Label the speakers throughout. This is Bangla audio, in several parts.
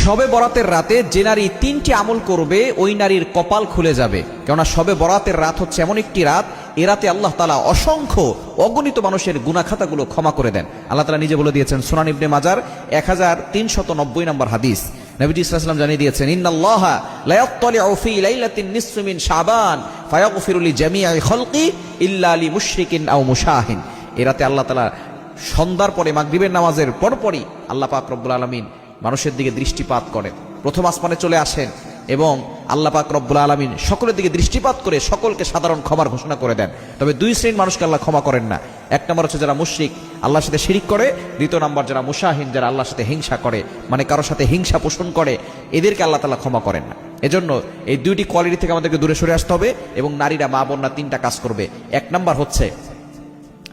Speaker 1: শবে বরাতের রাতে যে নারী 3টি আমল করবে ওই নারীর কপাল খুলে যাবে। কেননা শবে বরাতের রাত হচ্ছে এমন একটি রাত, এ রাতে আল্লাহ তাআলা অসংখ্য অগণিত মানুষের গুনাহ খাতাগুলো ক্ষমা করে দেন। আল্লাহ তাআলা নিজে বলে দিয়েছেন সুনান ইবনে মাজার 1390 নম্বর হাদিস, নবীজি সাল্লাল্লাহু আলাইহি ওয়াসাল্লাম জানিয়ে দিয়েছেন, ইন্নাল্লাহা লা ইয়াত্তালিউ ফি লাইলাতিন নিসফি মিন শাবান ফায়াগফিরু লিজামিই খালকি ইল্লা লিমুশরিকিন আও মুশাহিন। এ রাতে আল্লাহ তাআলা সন্ধ্যার পরে মাগরিবের নামাজের পরপরই আল্লাহ পাক রব্বুল আলামিন মানুষের দিকে দৃষ্টিপাত করেন, প্রথম আসমানে চলে আসেন এবং আল্লাহ পাক রব্বুল আলামিন সকলের দিকে দৃষ্টিপাত করে সকলকে সাধারণ ক্ষমার ঘোষণা করে দেন। তবে দুই শ্রেণীর মানুষকে আল্লাহ ক্ষমা করেন না। এক নম্বর হচ্ছে যারা মুশরিক, আল্লাহর সাথে শিরিক করে। দ্বিতীয় নম্বর যারা মুশাহিন, যারা আল্লাহর সাথে হিংসা করে, মানে কারোর সাথে হিংসা পোষণ করে, এদেরকে আল্লাহ তাআলা ক্ষমা করেন না। এজন্য এই দুইটি কোয়ালিটি থেকে আমাদেরকে দূরে সরে আসতে হবে এবং নারীরা, মা বোনরা 3টা কাজ করবে। এক নম্বর হচ্ছে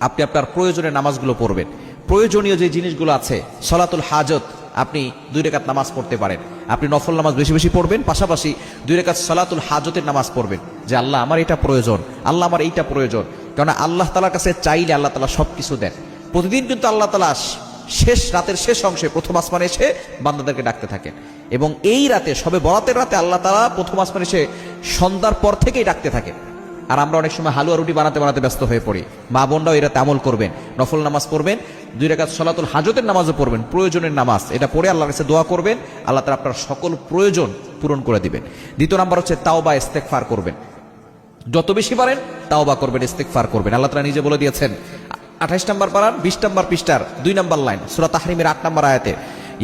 Speaker 1: আপনি আপনার প্রয়োজনীয় নামাজগুলো পড়বেন। প্রয়োজনীয় যে জিনিসগুলো আছে, সলাতুল হাজত, আপনি 2 রাকাত নামাজ পড়তে পারেন। আপনি নফল নামাজ বেশি বেশি পড়বেন, পাশাপাশি 2 রাকাত সলাতুল হাজতের নামাজ পড়বেন, যে আল্লাহ আমার এটা প্রয়োজন, আল্লাহ আমার এইটা প্রয়োজন। কারণ আল্লাহ তাআলার কাছে চাইলে আল্লাহ তাআলা সবকিছু দেন। প্রতিদিন কিন্তু আল্লাহ তাআলা শেষ রাতের শেষ অংশে প্রথম আসমানে এসে বান্দাদেরকে ডাকতে থাকেন এবং এই রাতে, শবে বরাতের রাতে আল্লাহ তাআলা প্রথম আসমানে এসে সন্ধ্যার পর থেকেই ডাকতে থাকেন। আর আমরা অনেক সময় হালুয়া রুটি বানাতে বানাতে ব্যস্ত হয়ে পড়ি। মা বোনরাও এরা আমল করবেন, নফল নামাজ পড়বেন, 2 রাকাত সলাতুল হাজতের নামাজও পড়বেন, প্রয়োজনের নামাজ, এটা পড়ে আল্লাহর কাছে দোয়া করবেন, আল্লাহ তাআলা আপনার সকল প্রয়োজন পূরণ করে দিবেন। দ্বিতীয় নাম্বার হচ্ছে তাওবা, ইস্তেগফার করবেন। যত বেশি পারেন তাওবা করবেন, ইস্তেগফার করবেন। আল্লাহ তাআলা নিজে বলে দিয়েছেন 28 নম্বর পারার 20 নম্বর পৃষ্ঠার 2 নম্বর লাইন, সূরা তাহরিমের 8 নম্বর আয়াতে,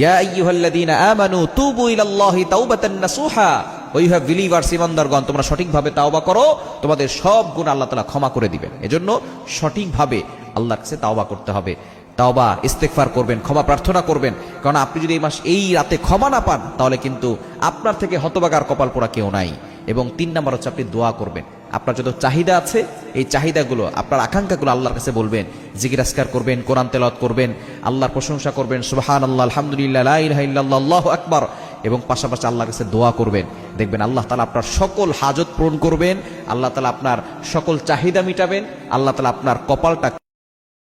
Speaker 1: ইয়া আইয়ুহাল্লাযীনা আমানু তুবু ইলাল্লাহি তাওবাতান নাসুহা, ও ইউ হ্যাভ বিলিভার্স, ইমানদারগণ তোমরা সঠিকভাবে তাওবা করো, তোমাদের সব গুনাহ আল্লাহ তাআলা ক্ষমা করে দিবেন। এজন্য সঠিকভাবে আল্লাহর কাছে তাওবা করতে হবে, তাওবা ইস্তেগফার করবেন, ক্ষমা প্রার্থনা করবেন। কারণ আপনি যদি এই রাতে ক্ষমা না পান তাহলে কিন্তু আপনার থেকে হতভাগার কপাল পোড়া কেউ নাই। এবং 3 নম্বর হচ্ছে আপনি দোয়া করবেন। আপনার যত চাহিদা আছে এই চাহিদাগুলো, আপনার আকাঙ্ক্ষাগুলো আল্লাহর কাছে বলবেন, জিকির আজকার করবেন, কোরআন তেলাওয়াত করবেন, আল্লাহর প্রশংসা করবেন, সুবহানাল্লাহ, আলহামদুলিল্লাহ, লা ইলাহা ইল্লাল্লাহ, আল্লাহু আকবার, এবং পাশাপাশি আল্লাহর কাছে দোয়া করবেন। দেখবেন আল্লাহ তাআলা আপনার সকল হাজত পূরণ করবেন, আল্লাহ তাআলা আপনার সকল চাহিদা মিটাবেন, আল্লাহ তাআলা আপনার কপালটা